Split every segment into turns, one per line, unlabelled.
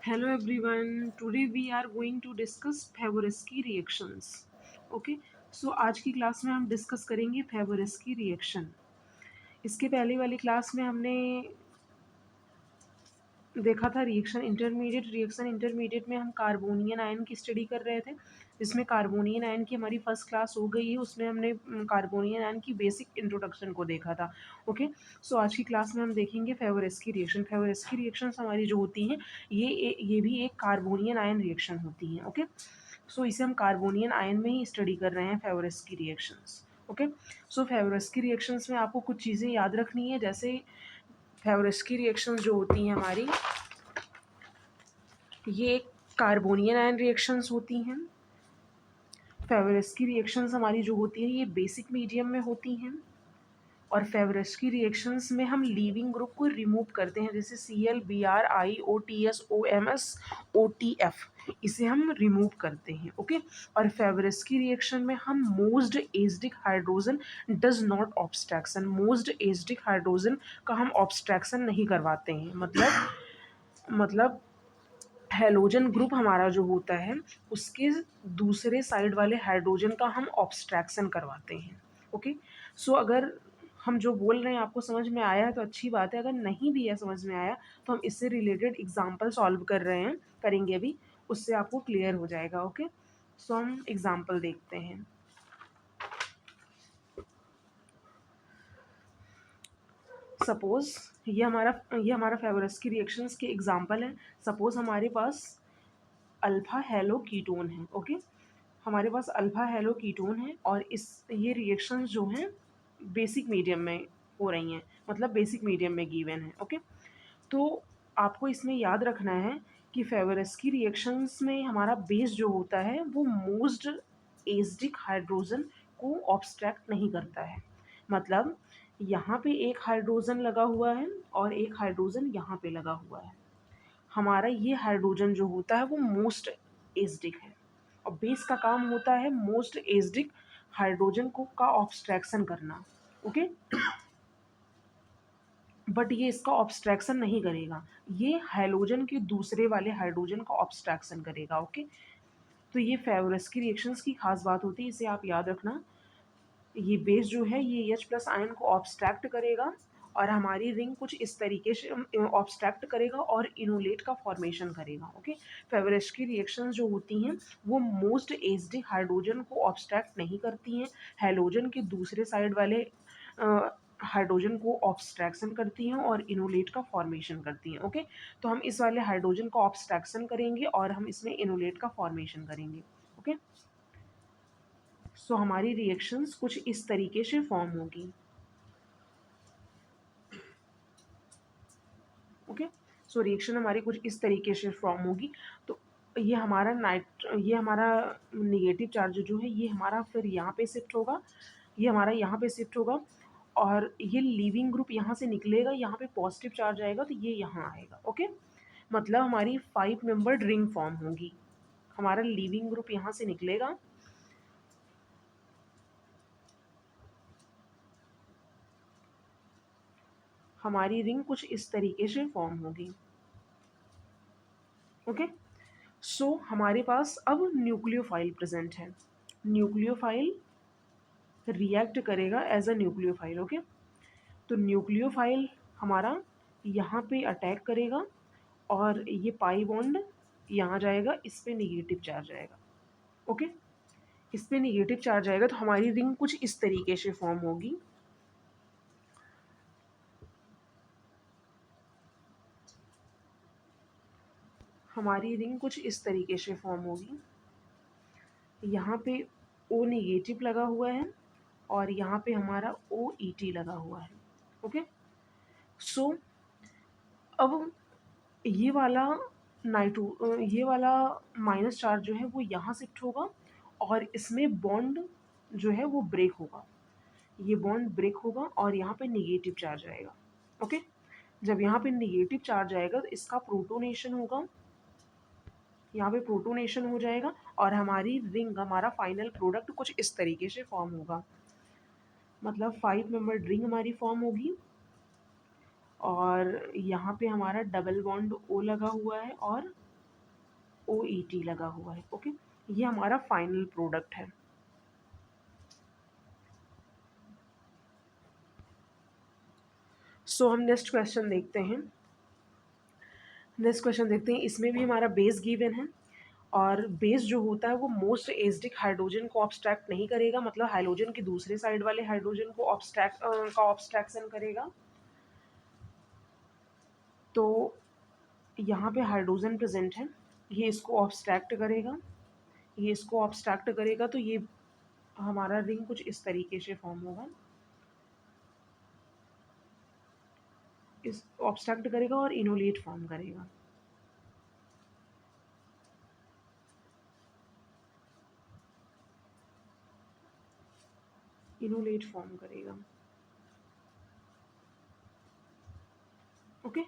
Hello everyone. Today we are going to discuss Favorsky reactions. Okay. So आज की class में हम discuss करेंगे फेवरेस्की रिएक्शन. इसके पहले वाली क्लास में हमने देखा था रिएक्शन इंटरमीडिएट में हम कार्बोनियन आयन की स्टडी कर रहे थे, जिसमें कार्बोनियन आयन की हमारी फर्स्ट क्लास हो गई है. उसमें हमने कार्बोनियन आयन की बेसिक इंट्रोडक्शन को देखा था. ओके. सो आज की क्लास में हम देखेंगे फेवरेस्की रिएक्शन. फेवरेस्की रिएक्शंस हमारी जो होती हैं ये भी एक कार्बोनियन आयन रिएक्शन होती हैं. ओके. सो इसे हम कार्बोनियन आयन में ही स्टडी कर रहे हैं फेवरेस्की रिएक्शंस. ओके. सो फेवरेस्की रिएक्शंस में आपको कुछ चीज़ें याद रखनी है. जैसे फेवरेस्की रिएक्शंस जो होती हैं हमारी, ये कार्बोनियन आयन रिएक्शंस होती हैं. फेवरेस्की रिएक्शंस हमारी जो होती हैं ये बेसिक मीडियम में होती हैं. और फेवरेस्की रिएक्शंस में हम लीविंग ग्रुप को रिमूव करते हैं, जैसे ClBrIOTSOMS OTF, इसे हम रिमूव करते हैं. ओके. और फेवरेस्की रिएक्शन में हम most acidic hydrogen does not abstraction, most acidic hydrogen का हम ऑब्स्ट्रैक्शन नहीं करवाते हैं. मतलब हैलोजन ग्रुप हमारा जो होता है उसके दूसरे साइड वाले हाइड्रोजन का हम ऑब्स्ट्रैक्शन करवाते हैं. ओके. सो अगर हम जो बोल रहे हैं आपको समझ में आया है तो अच्छी बात है. अगर नहीं भी है समझ में आया तो हम इससे रिलेटेड एग्जाम्पल सॉल्व करेंगे अभी, उससे आपको क्लियर हो जाएगा. ओके. सो हम एग्जाम्पल देखते हैं. सपोज ये हमारा फेवरेस्की रिएक्शंस के एग्जाम्पल है. सपोज हमारे पास अल्फा हेलो कीटोन है. ओके. हमारे पास अल्फा हेलो कीटोन है और ये रिएक्शंस जो हैं बेसिक मीडियम में हो रही हैं, मतलब बेसिक मीडियम में गिवन है. ओके. तो आपको इसमें याद रखना है कि फेवरेस्की रिएक्शंस में हमारा बेस जो होता है वो मोस्ट एसिडिक हाइड्रोजन को ऑब्स्ट्रैक्ट नहीं करता है. मतलब यहाँ पे एक हाइड्रोजन लगा हुआ है और एक हाइड्रोजन यहाँ पे लगा हुआ है. हमारा ये हाइड्रोजन जो होता है वो मोस्ट एसिडिक है और बेस का काम होता है मोस्ट एसिडिक हाइड्रोजन को का ऑब्स्ट्रैक्शन करना. ओके. बट ये इसका ऑब्स्ट्रैक्शन नहीं करेगा, ये हैलोजन के दूसरे वाले हाइड्रोजन का ऑब्स्ट्रैक्शन करेगा. ओके. तो ये फेवरेस्की रिएक्शंस की खास बात होती है, इसे आप याद रखना. ये बेस जो है ये H+ आयन को ऑब्स्ट्रैक्ट करेगा और हमारी रिंग कुछ इस तरीके से ऑब्स्ट्रैक्ट करेगा और इनोलेट का फॉर्मेशन करेगा. ओके. फेवरेस्की रिएक्शंस जो होती हैं वो मोस्ट एसिडिक हाइड्रोजन को ऑब्स्ट्रैक्ट नहीं करती हैं, हैलोजन के दूसरे साइड वाले हाइड्रोजन को ऑब्स्ट्रैक्शन करती हैं और इनोलेट का फॉर्मेशन करती हैं. ओके. तो हम इस वाले हाइड्रोजन का ऑब्स्ट्रैक्शन करेंगे और हम इसमें इनोलेट का फॉर्मेशन करेंगे. ओके. सो हमारी रिएक्शंस कुछ इस तरीके से फॉर्म होगी. ओके. सो रिएक्शन हमारी कुछ इस तरीके से फॉर्म होगी. तो ये हमारा निगेटिव चार्ज जो है ये हमारा फिर यहाँ पे शिफ्ट होगा, ये हमारा यहाँ पे शिफ्ट होगा और ये लीविंग ग्रुप यहाँ से निकलेगा, यहाँ पे पॉजिटिव चार्ज आएगा तो ये यहाँ आएगा. ओके. मतलब हमारी 5 मेंबर्ड रिंग फॉर्म होगी. हमारा लीविंग ग्रुप यहाँ से निकलेगा, हमारी रिंग कुछ इस तरीके से फॉर्म होगी. ओके. सो हमारे पास अब न्यूक्लियोफाइल प्रेजेंट है. न्यूक्लियोफाइल रिएक्ट करेगा एज अ न्यूक्लियोफाइल. ओके. तो न्यूक्लियोफाइल हमारा यहाँ पे अटैक करेगा और ये पाई बॉन्ड यहाँ जाएगा, इस पे निगेटिव चार्ज आएगा. ओके. इस पे निगेटिव चार्ज आएगा तो हमारी रिंग कुछ इस तरीके से फॉर्म होगी. हमारी रिंग कुछ इस तरीके से फॉर्म होगी. यहाँ पे O निगेटिव लगा हुआ है और यहाँ पे हमारा OET लगा हुआ है. ओके. सो अब ये वाला ये वाला माइनस चार्ज जो है वो यहाँ शिफ्ट होगा और इसमें बॉन्ड जो है वो ब्रेक होगा. ये बॉन्ड ब्रेक होगा और यहाँ पे निगेटिव चार्ज आएगा. ओके. जब यहाँ पे निगेटिव चार्ज आएगा तो इसका प्रोटोनेशन होगा, यहाँ पे प्रोटोनेशन हो जाएगा और हमारी रिंग, हमारा फाइनल प्रोडक्ट कुछ इस तरीके से फॉर्म होगा. मतलब 5 मेंबर रिंग हमारी फॉर्म होगी और यहाँ पे हमारा डबल बॉन्ड O लगा हुआ है और OET लगा हुआ है। ओके, ये हमारा फाइनल प्रोडक्ट है। सो हम नेक्स्ट क्वेश्चन देखते हैं। इसमें भी हमारा बेस गिवन है, और बेस जो होता है वो मोस्ट एसिडिक हाइड्रोजन को ऑब्स्ट्रैक्ट नहीं करेगा, मतलब हाइड्रोजन की दूसरे साइड वाले हाइड्रोजन को ऑब्स्ट्रैक्शन करेगा। तो यहाँ पे हाइड्रोजन प्रेजेंट है, ये इसको ऑब्स्ट्रैक्ट करेगा, ये इसको ऑब्स्ट्रैक्ट करेगा, तो ये हमारा रिंग कुछ इस तरीके से फॉर्म होगा, इस ऑब्स्ट्रैक्ट करेगा और इनोलेट फॉर्म करेगा। इनोलेट फॉर्म करेगा। ओके,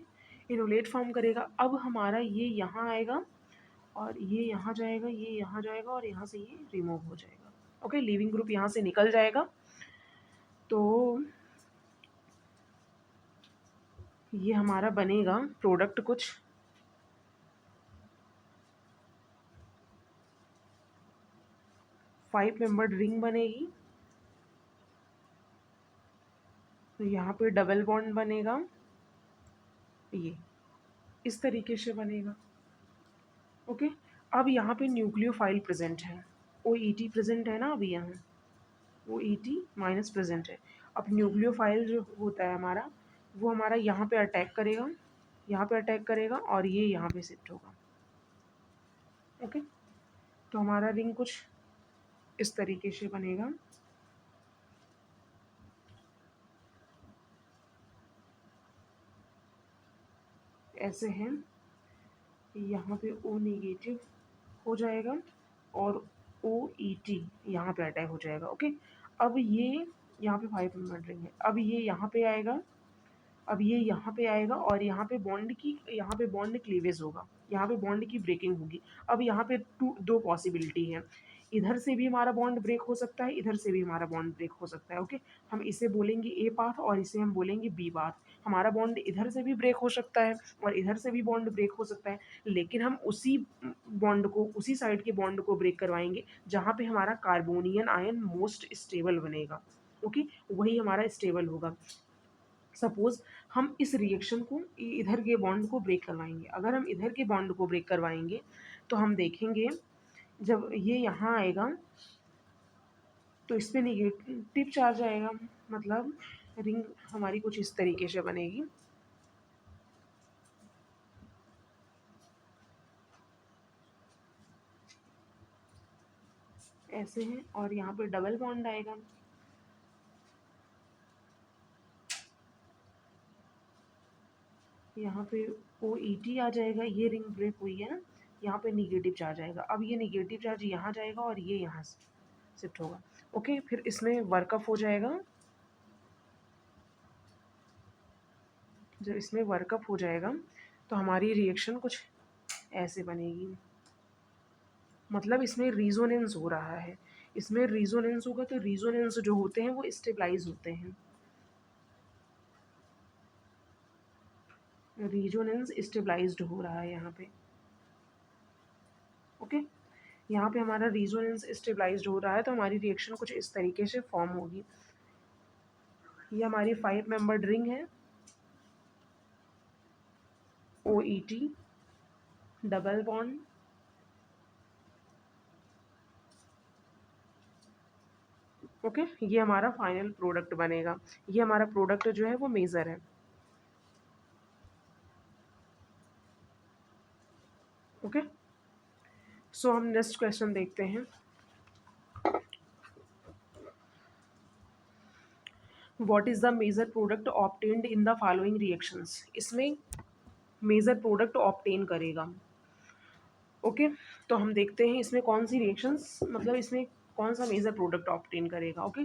इनोलेट फॉर्म करेगा। अब हमारा ये यहाँ आएगा और ये यहाँ जाएगा, ये यहाँ जाएगा और यहाँ से ये रिमूव हो जाएगा। ओके, लीविंग ग्रुप यहाँ से निकल जाएगा। तो ये हमारा बनेगा प्रोडक्ट कुछ 5 मेंबर्ड रिंग बनेगी। तो यहाँ पे डबल बॉन्ड बनेगा, ये इस तरीके से बनेगा। ओके, अब यहाँ पे न्यूक्लियोफाइल प्रेजेंट है, OET प्रेजेंट है ना, अभी यहाँ OET माइनस प्रेजेंट है। अब न्यूक्लियोफाइल जो होता है हमारा, वो हमारा यहाँ पे अटैक करेगा, यहाँ पे अटैक करेगा और ये यहाँ पे शिफ्ट होगा। ओके, तो हमारा रिंग कुछ इस तरीके से बनेगा। ऐसे हैं, यहाँ पे O नेगेटिव हो जाएगा और OET यहाँ पे अटैक हो जाएगा। ओके, अब ये यहाँ पे 5 मेंबर रिंग है, अब ये यहाँ पे आएगा, अब ये यहाँ पे आएगा और यहाँ पे बॉन्ड क्लीवेज होगा, यहाँ पे बॉन्ड की ब्रेकिंग होगी। अब यहाँ पे दो पॉसिबिलिटी है, इधर से भी हमारा बॉन्ड ब्रेक हो सकता है, इधर से भी हमारा बॉन्ड ब्रेक हो सकता है। ओके, हम इसे बोलेंगे ए पाथ और इसे हम बोलेंगे बी पाथ। हमारा बॉन्ड इधर से भी ब्रेक हो सकता है और इधर से भी बॉन्ड ब्रेक हो सकता है, लेकिन हम उसी बॉन्ड को, उसी साइड के बॉन्ड को ब्रेक करवाएंगे जहाँ पे हमारा कार्बोनियन आयन मोस्ट स्टेबल बनेगा। ओके, वही हमारा स्टेबल होगा। सपोज हम इस रिएक्शन को इधर के बॉन्ड को ब्रेक करवाएंगे, अगर हम इधर के बॉन्ड को ब्रेक करवाएंगे तो हम देखेंगे जब ये यहाँ आएगा तो इस पर निगेटिव चार्ज आएगा, मतलब रिंग हमारी कुछ इस तरीके से बनेगी। ऐसे हैं, और यहाँ पे डबल बॉन्ड आएगा, यहाँ पे OET आ जाएगा, ये रिंग ब्रेक हुई है ना, यहाँ पे निगेटिव चार्ज आएगा। अब ये निगेटिव चार्ज यहाँ जाएगा और ये यहाँ शिफ्ट होगा। ओके, फिर इसमें वर्कअप हो जाएगा, जब इसमें वर्कअप हो जाएगा तो हमारी रिएक्शन कुछ ऐसे बनेगी, मतलब इसमें रिजोनेंस हो रहा है। इसमें रिजोनेंस होगा तो रिजोनेंस जो होते हैं वो स्टेबलाइज होते हैं, रिजोनेंस स्टेबलाइज्ड हो रहा है यहाँ पे। ओके, यहाँ पे हमारा रिजोनेंस स्टेबलाइज्ड हो रहा है, तो हमारी रिएक्शन कुछ इस तरीके से फॉर्म होगी। ये हमारी 5 मेंबर्ड रिंग है, OET डबल बॉन्ड, ओके, ये हमारा फाइनल प्रोडक्ट बनेगा। ये हमारा प्रोडक्ट जो है वो मेजर है। ओके, सो हम नेक्स्ट क्वेश्चन देखते हैं। What is the major product obtained in the following reactions. इसमें मेजर प्रोडक्ट ऑब्टेन करेगा। ओके, तो हम देखते हैं इसमें कौन सी रिएक्शंस, मतलब इसमें कौन सा मेजर प्रोडक्ट ऑब्टेन करेगा। ओके,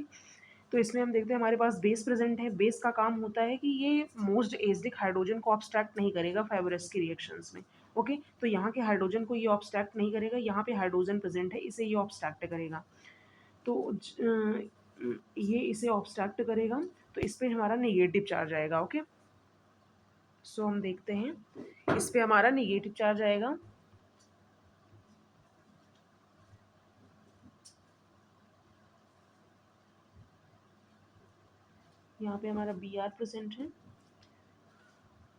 तो इसमें हम देखते हैं हमारे पास बेस प्रेजेंट है। बेस का काम होता है कि ये मोस्ट एसिडिक हाइड्रोजन को ऑब्स्ट्रैक्ट नहीं करेगा फाइबरस की रिएक्शंस में। ओके, तो यहाँ के हाइड्रोजन को ये ऑब्स्ट्रैक्ट नहीं करेगा, यहाँ पे हाइड्रोजन प्रेजेंट है, इसे ये ऑब्स्ट्रैक्ट करेगा। तो ये इसे ऑब्स्ट्रैक्ट करेगा, तो इस पर हमारा नेगेटिव चार्ज आएगा। ओके, सो हम देखते हैं इस पर हमारा नेगेटिव चार्ज आएगा। यहाँ पे हमारा Br प्रेजेंट है,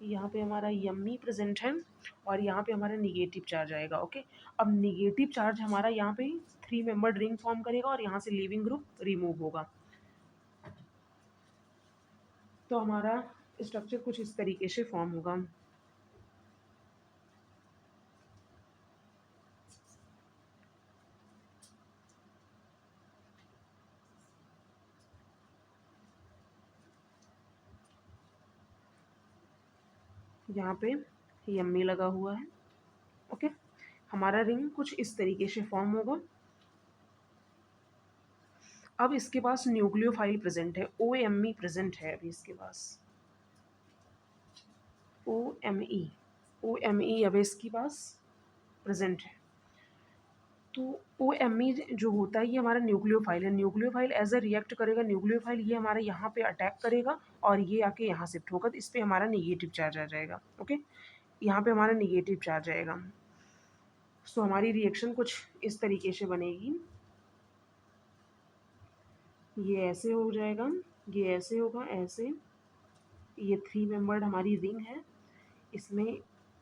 यहाँ पे हमारा यम्मी प्रेजेंट है, और यहाँ पे हमारा निगेटिव चार्ज आएगा। ओके, अब निगेटिव चार्ज हमारा यहाँ पे 3 मेंबर्ड रिंग फॉर्म करेगा और यहाँ से लीविंग ग्रुप रिमूव होगा। तो हमारा स्ट्रक्चर कुछ इस तरीके से फॉर्म होगा। यहाँ पे यम्मी लगा हुआ है। ओके, हमारा रिंग कुछ इस तरीके से फॉर्म होगा। अब इसके पास न्यूक्लियोफाइल प्रेजेंट है, OMe प्रेजेंट है अभी इसके पास, OMe अभी इसके पास प्रेजेंट है। तो OMe जो होता है ये हमारा न्यूक्लियोफाइल है। न्यूक्लियोफाइल एज अ रिएक्ट करेगा, न्यूक्लियोफाइल ये हमारा यहाँ पे अटैक करेगा और ये आके यहाँ शिफ्ट होगा, तो इस पर हमारा निगेटिव चार्ज आ जाएगा। ओके, यहाँ पे हमारा निगेटिव चार्ज आएगा। सो हमारी रिएक्शन कुछ इस तरीके से बनेगी। ये ऐसे हो जाएगा, ये ऐसे होगा, ऐसे। ये 3 मेंबर्ड हमारी रिंग है, इसमें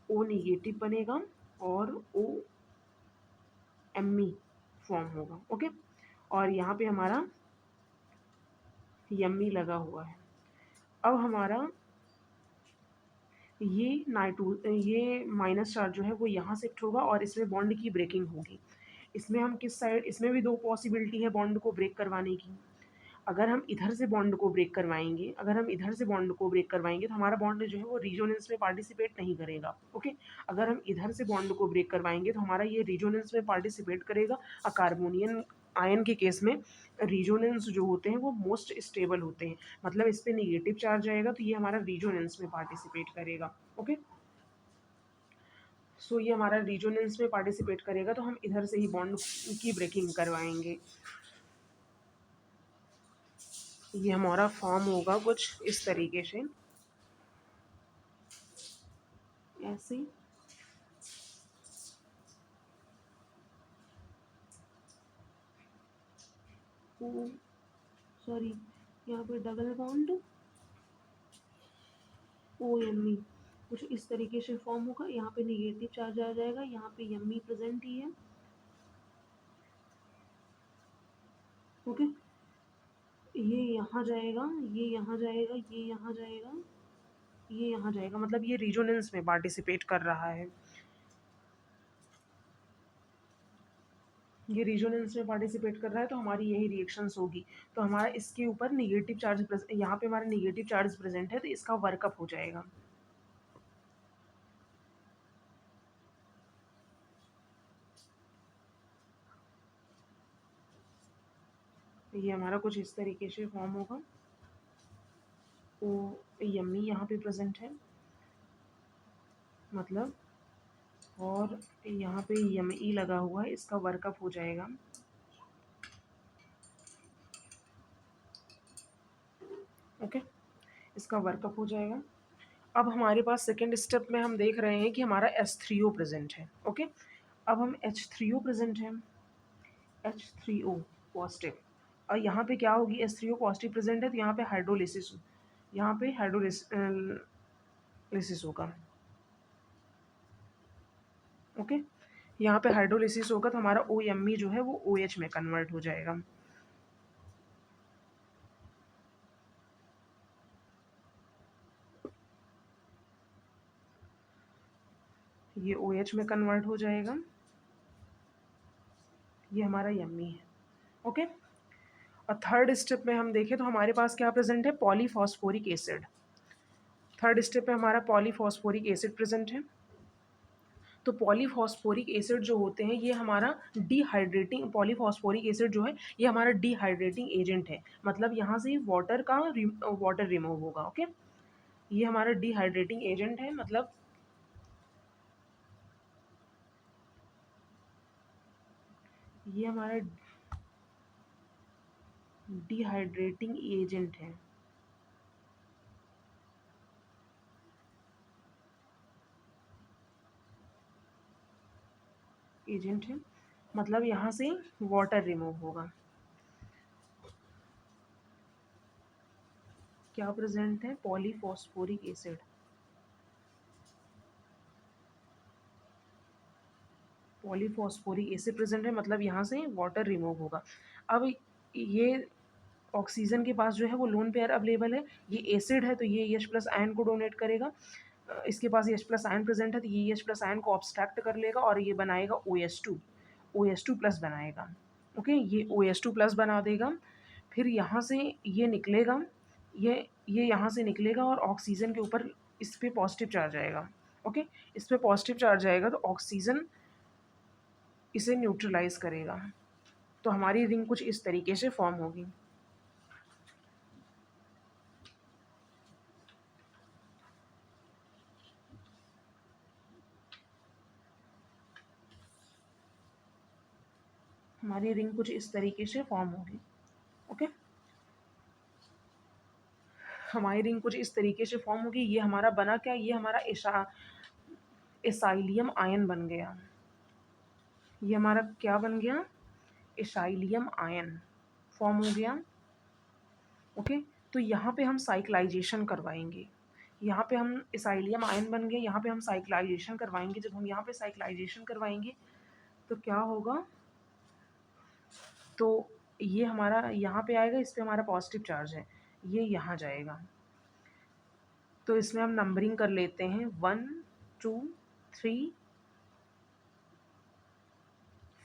O निगेटिव बनेगा और OMe फॉर्म होगा। ओके, और यहाँ पे हमारा यम्मी लगा हुआ है। अब हमारा ये माइनस चार्ज जो है वो यहाँ शिफ्ट होगा और इसमें बॉन्ड की ब्रेकिंग होगी। इसमें हम किस साइड, इसमें भी 2 पॉसिबिलिटी है बॉन्ड को ब्रेक करवाने की। अगर हम इधर से बॉन्ड को ब्रेक करवाएंगे, तो हमारा बॉन्ड जो है वो रिजोनेंस में पार्टिसिपेट नहीं करेगा। ओके, अगर हम इधर से बॉन्ड को ब्रेक करवाएंगे तो हमारा ये रिजोनेंस में पार्टिसिपेट करेगा। कार्बोनियन आयन के केस में रिजोनेंस जो होते हैं वो मोस्ट स्टेबल होते हैं, मतलब इस पर निगेटिव चार्ज आएगा तो ये हमारा रिजोनेंस में पार्टिसिपेट करेगा। ओके, सो ये हमारा रिजोनेंस में पार्टिसिपेट करेगा, तो हम इधर से ही बॉन्ड की ब्रेकिंग करवाएंगे। ये हमारा फॉर्म होगा कुछ इस तरीके से, ऐसे। सॉरी, यहाँ पे डबल बॉन्ड OMe कुछ इस तरीके से फॉर्म होगा। यहाँ पे निगेटिव चार्ज आ जाएगा, यहाँ पे यम्मी प्रेजेंट ही है। ओके, ये यहाँ जाएगा, ये यहाँ जाएगा, ये यहाँ जाएगा, ये यहाँ जाएगा, मतलब ये रिजोनेंस में पार्टिसिपेट कर रहा है। ये रिजोनेंस में पार्टिसिपेट कर रहा है तो हमारी यही रिएक्शंस होगी। तो हमारा इसके ऊपर निगेटिव चार्ज, यहाँ पे हमारा निगेटिव चार्ज प्रेजेंट है तो इसका वर्कअप हो जाएगा। ये हमारा कुछ इस तरीके से फॉर्म होगा। तो यम्मी यहाँ पे प्रेजेंट है, मतलब, और यहाँ पे यम्मी लगा हुआ है, इसका वर्कअप हो जाएगा। ओके, इसका वर्कअप हो जाएगा। अब हमारे पास सेकेंड स्टेप में हम देख रहे हैं कि हमारा H3O प्रेजेंट है। ओके, अब हम H3O प्रेजेंट है, H3O पॉजिटिव, और यहाँ पे क्या होगी, H3O पॉजिटिव प्रेजेंट है तो यहाँ पे हाइड्रोलिसिस, होगा। ओके, यहाँ पे हाइड्रोलिसिस होगा तो हमारा OMe जो है वो OH में कन्वर्ट हो जाएगा। ये OH में कन्वर्ट हो जाएगा, ये हमारा यम्मी है। ओके, और थर्ड स्टेप में हम देखें तो हमारे पास क्या प्रेजेंट है, पॉलीफॉस्फोरिक एसिड। थर्ड स्टेप पे हमारा पॉलीफॉस्फोरिक एसिड प्रेजेंट है। तो पॉलीफॉस्फोरिक एसिड जो होते हैं ये हमारा डिहाइड्रेटिंग, पॉलीफॉस्फोरिक एसिड जो है ये हमारा डिहाइड्रेटिंग एजेंट है, मतलब यहाँ से वाटर रिमूव होगा। ओके, ये हमारा डिहाइड्रेटिंग एजेंट है, मतलब ये हमारा डिहाइड्रेटिंग एजेंट है। मतलब यहाँ से वाटर रिमूव होगा। क्या प्रेजेंट है? Polyphosphoric acid. Polyphosphoric acid present है, मतलब यहाँ से वाटर रिमूव होगा। अब ये ऑक्सीजन के पास जो है वो लोन पेयर अवेलेबल है, ये एसिड है तो ये एच प्लस आयन को डोनेट करेगा। इसके पास एच प्लस आयन प्रेजेंट है तो ये एच प्लस आयन को ऑब्स्ट्रैक्ट कर लेगा और ये बनाएगा OH2 प्लस बनाएगा। ओके, ये OH2 प्लस बना देगा। फिर यहाँ से ये निकलेगा, ये यहाँ से निकलेगा और ऑक्सीजन के ऊपर इस पर पॉजिटिव चार्ज आएगा। ओके, इस पर पॉजिटिव चार्ज आएगा तो ऑक्सीजन इसे न्यूट्रलाइज करेगा, तो हमारी रिंग कुछ इस तरीके से फॉर्म होगी। हमारी रिंग कुछ इस तरीके से फॉर्म होगी। ओके, हमारी रिंग कुछ इस तरीके से फॉर्म होगी। ये हमारा बना क्या? ये हमारा एसाइलियम आयन बन गया। ये हमारा क्या बन गया? एसाइलियम आयन फॉर्म हो गया। ओके, तो यहाँ पे हम साइक्लाइजेशन करवाएंगे। यहाँ पे हम एसाइलियम आयन बन गए, यहाँ पे हम साइक्लाइजेशन करवाएंगे। जब हम यहाँ पे साइक्लाइजेशन करवाएंगे तो क्या होगा? तो ये हमारा यहाँ पे आएगा, इस पे हमारा पॉजिटिव चार्ज है, ये यहाँ जाएगा। तो इसमें हम नंबरिंग कर लेते हैं, 1 2 3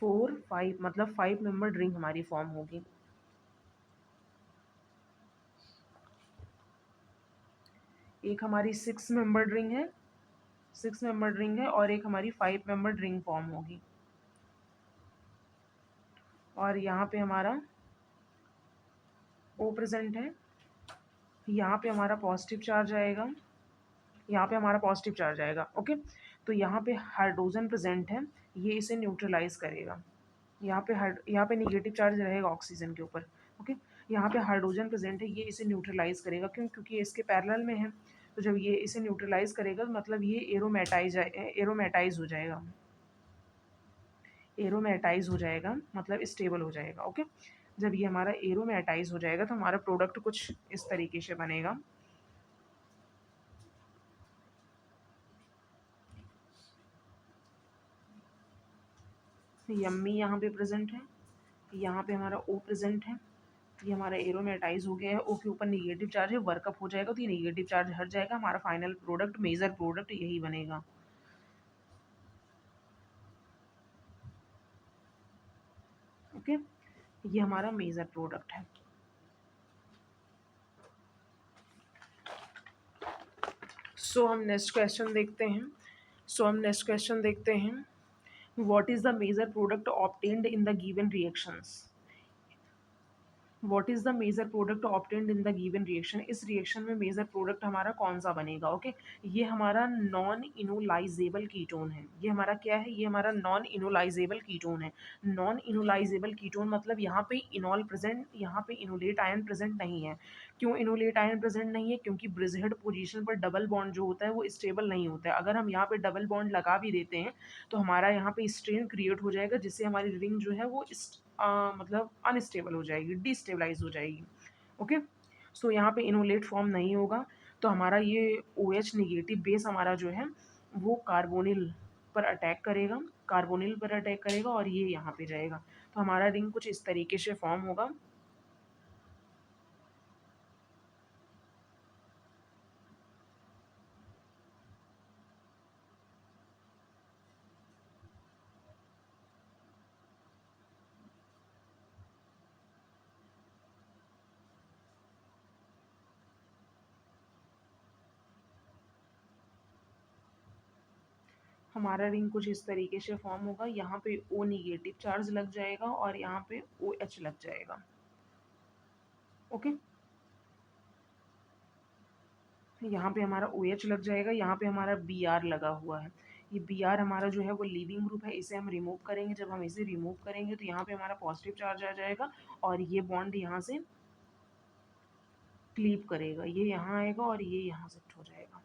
4 5, मतलब 5 मेंबर्ड रिंग हमारी फॉर्म होगी। एक हमारी 6 मेंबर्ड रिंग है, 6 मेंबर्ड रिंग है, और एक हमारी 5 मेंबर्ड रिंग फॉर्म होगी। और यहाँ पे हमारा O प्रेजेंट है, यहाँ पे हमारा पॉजिटिव चार्ज आएगा, यहाँ पे हमारा पॉजिटिव चार्ज आएगा। ओके, तो यहाँ पे हाइड्रोजन प्रेजेंट है, ये इसे न्यूट्रलाइज करेगा। यहाँ पे निगेटिव चार्ज रहेगा ऑक्सीजन के ऊपर। ओके, यहाँ पे हाइड्रोजन प्रेजेंट है, ये इसे न्यूट्रलाइज करेगा। क्यों? क्योंकि ये इसके पैरेलल में है, तो जब ये इसे न्यूट्रलाइज करेगा मतलब ये एरोमेटाइज हो जाएगा। एरोमेटाइज हो जाएगा मतलब स्टेबल हो जाएगा। ओके, जब ये हमारा एरोमेटाइज हो जाएगा तो हमारा प्रोडक्ट कुछ इस तरीके से बनेगा। यम्मी यहाँ पे प्रेजेंट है, यहाँ पे हमारा O प्रेजेंट है, ये हमारा एरोमेटाइज हो गया है। O के ऊपर निगेटिव चार्ज है, वर्कअप हो जाएगा तो ये निगेटिव चार्ज हट जाएगा, हमारा फाइनल प्रोडक्ट, मेजर प्रोडक्ट यही बनेगा। ओके, ये हमारा मेजर प्रोडक्ट है। सो हम नेक्स्ट क्वेश्चन देखते हैं। What is the major product obtained in the given reactions? What is the major product obtained in the given reaction? इस रिएक्शन में मेजर प्रोडक्ट हमारा कौन सा बनेगा? ओके, ये हमारा नॉन इनोलाइजेबल कीटोन है। ये हमारा क्या है? ये हमारा नॉन इनोलाइजेबल कीटोन है। नॉन इनोलाइजेबल कीटोन मतलब यहाँ पे इनॉल प्रेजेंट, यहाँ पे इनोलेट आयन प्रेजेंट नहीं है। क्यों इनोलेट आयन प्रेजेंट नहीं है? क्योंकि ब्रिजहेड पोजीशन पर डबल बॉन्ड जो होता है वो स्टेबल नहीं होता है। अगर हम यहाँ पे डबल बॉन्ड लगा भी देते हैं तो हमारा यहाँ पे स्ट्रेन क्रिएट हो जाएगा, जिससे हमारी रिंग जो है वो मतलब अनस्टेबल हो जाएगी, डिस्टेबलाइज हो जाएगी। ओके, सो यहाँ पे इनोलेट फॉर्म नहीं होगा, तो हमारा ये OH निगेटिव बेस हमारा जो है वो कार्बोनिल पर अटैक करेगा और ये यहाँ पे जाएगा, तो हमारा रिंग कुछ इस तरीके से फॉर्म होगा। हमारा रिंग कुछ इस तरीके से फॉर्म होगा। यहाँ पे O निगेटिव चार्ज लग जाएगा और यहाँ पे OH लग जाएगा। ओके, यहाँ पे हमारा OH लग जाएगा, यहाँ पे हमारा Br लगा हुआ है। ये Br हमारा जो है वो लीविंग ग्रुप है, इसे हम रिमूव करेंगे। जब हम इसे रिमूव करेंगे तो यहाँ पे हमारा पॉजिटिव चार्ज आ जाएगा और ये बॉन्ड यहाँ से क्लीव करेगा, ये यहाँ आएगा और ये यहाँ शिफ्ट हो जाएगा।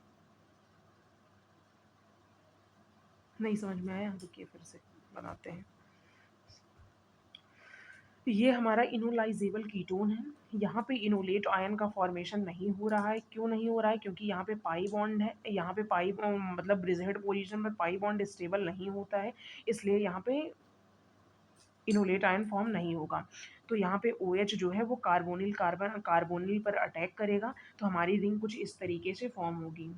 नहीं समझ में आया? रुकिए फिर से बनाते हैं। ये हमारा इनोलाइजेबल कीटोन है। यहाँ पे इनोलेट आयन का फॉर्मेशन नहीं हो रहा है। क्यों नहीं हो रहा है? क्योंकि यहाँ पे पाई बॉन्ड है। यहाँ पे पाई मतलब ब्रिजहेड पोजीशन में पाई बॉन्ड स्टेबल नहीं होता है, इसलिए यहाँ पे इनोलेट आयन फॉर्म नहीं होगा। तो यहाँ पे OH जो है वो कार्बोनिल पर अटैक करेगा, तो हमारी रिंग कुछ इस तरीके से फॉर्म होगी।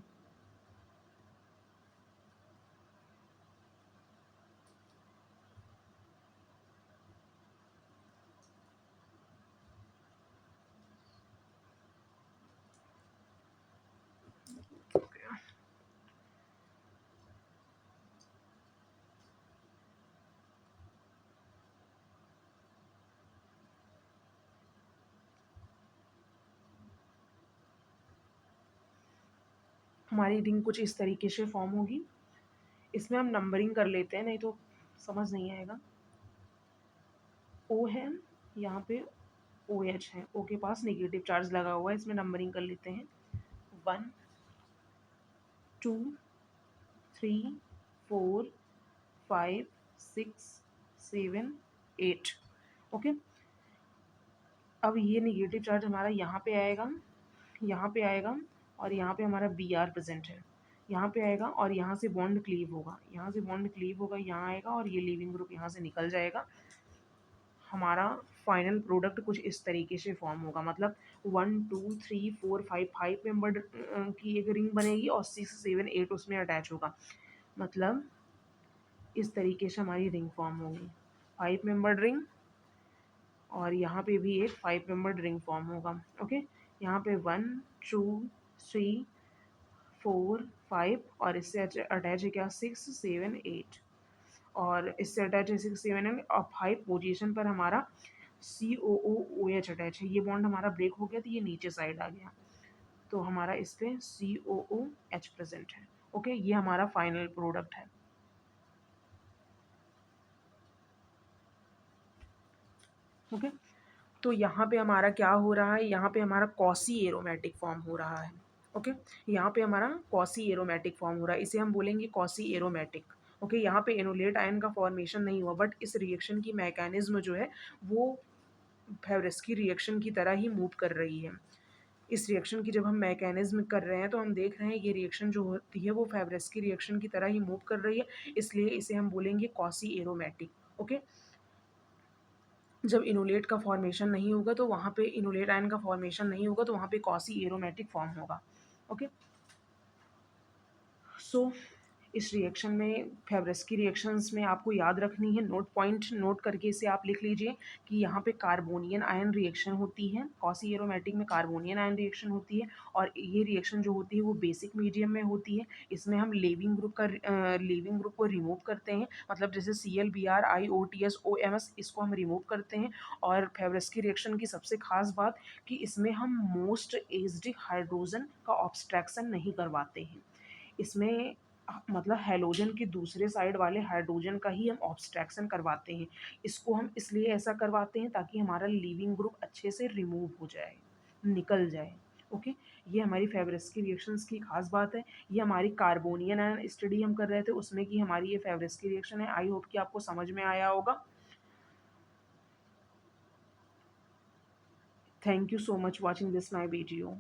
हमारी रिंग कुछ इस तरीके से फॉर्म होगी। इसमें हम नंबरिंग कर लेते हैं, नहीं तो समझ नहीं आएगा। O है, यहाँ पे OH है, O के पास नेगेटिव चार्ज लगा हुआ है। इसमें नंबरिंग कर लेते हैं, 1 2 3 4 5 6 7 8। ओके, अब ये नेगेटिव चार्ज हमारा यहाँ पे आएगा, यहाँ पे आएगा, और यहाँ पे हमारा Br प्रेजेंट है। यहाँ पे आएगा और यहाँ से बॉन्ड क्लीव होगा, यहाँ से बॉन्ड क्लीव होगा, यहाँ आएगा और ये लीविंग ग्रुप यहाँ से निकल जाएगा। हमारा फाइनल प्रोडक्ट कुछ इस तरीके से फॉर्म होगा, मतलब 1 2 3 4 5 5 मेंबर्ड की एक रिंग बनेगी और 6 7 8 उसमें अटैच होगा। मतलब इस तरीके से हमारी रिंग फॉर्म होगी, 5 मेंबर्ड रिंग, और यहाँ पे भी एक 5 मेंबर्ड रिंग फॉर्म होगा। ओके, यहाँ पे 1 2 3 4 5 और इससे अटैच है क्या, 6 7 8, और इससे अटैच है 6 7 8 और 5 पोजीशन पर हमारा COOOH अटैच है। ये बॉन्ड हमारा ब्रेक हो गया तो ये नीचे साइड आ गया, तो हमारा इस पे COOH प्रेजेंट है। ओके, ये हमारा फाइनल प्रोडक्ट है। ओके, तो यहाँ पे हमारा क्या हो रहा है, यहाँ पे हमारा कॉसी एरोमेटिक फॉर्म हो रहा है। ओके, यहाँ पे हमारा कॉसी एरोमेटिक फॉर्म हो रहा है, इसे हम बोलेंगे कॉसी एरोमेटिक। ओके, यहाँ पे इनोलेट आयन का फॉर्मेशन नहीं हुआ, बट इस रिएक्शन की मैकेनिज्म जो है वो फेवरेस्की रिएक्शन की तरह ही मूव कर रही है। इस रिएक्शन की जब हम मैकेनिज्म कर रहे हैं तो हम देख रहे हैं ये रिएक्शन जो होती है वो फेवरेस्की रिएक्शन की तरह ही मूव कर रही है, इसलिए इसे हम बोलेंगे कॉसी एरोमेटिक। ओके, जब इनोलेट का फॉर्मेशन नहीं होगा तो वहाँ पे इनोलेट आयन का फॉर्मेशन नहीं होगा तो वहाँ पे कॉसी एरोमेटिक फॉर्म होगा। ओके, सो इस रिएक्शन में फेवरेस्की रिएक्शंस में आपको याद रखनी है, नोट पॉइंट नोट करके इसे आप लिख लीजिए कि यहाँ पे कार्बोनियन आयन रिएक्शन होती है, कॉसी एरोमेटिक में कार्बोनियन आयन रिएक्शन होती है, और ये रिएक्शन जो होती है वो बेसिक मीडियम में होती है। इसमें हम लीविंग ग्रुप को रिमूव करते हैं, मतलब जैसे ClBr IOTS OMS इसको हम रिमूव करते हैं। और फेवरेस्की रिएक्शन की सबसे खास बात कि इसमें हम मोस्ट एज्ड हाइड्रोजन का ऑब्स्ट्रैक्शन नहीं करवाते हैं। इसमें मतलब हैलोजन के दूसरे साइड वाले हाइड्रोजन का ही हम ऑब्स्ट्रैक्शन करवाते हैं। इसको हम इसलिए ऐसा करवाते हैं ताकि हमारा लीविंग ग्रुप अच्छे से रिमूव हो जाए, निकल जाए। ओके, ये हमारी फेवरेस्की रिएक्शंस की खास बात है। ये हमारी कार्बोनियन आयन स्टडी हम कर रहे थे उसमें की हमारी ये फेवरेस्की रिएक्शन है। आई होप कि आपको समझ में आया होगा। Thank you so much watching this my video.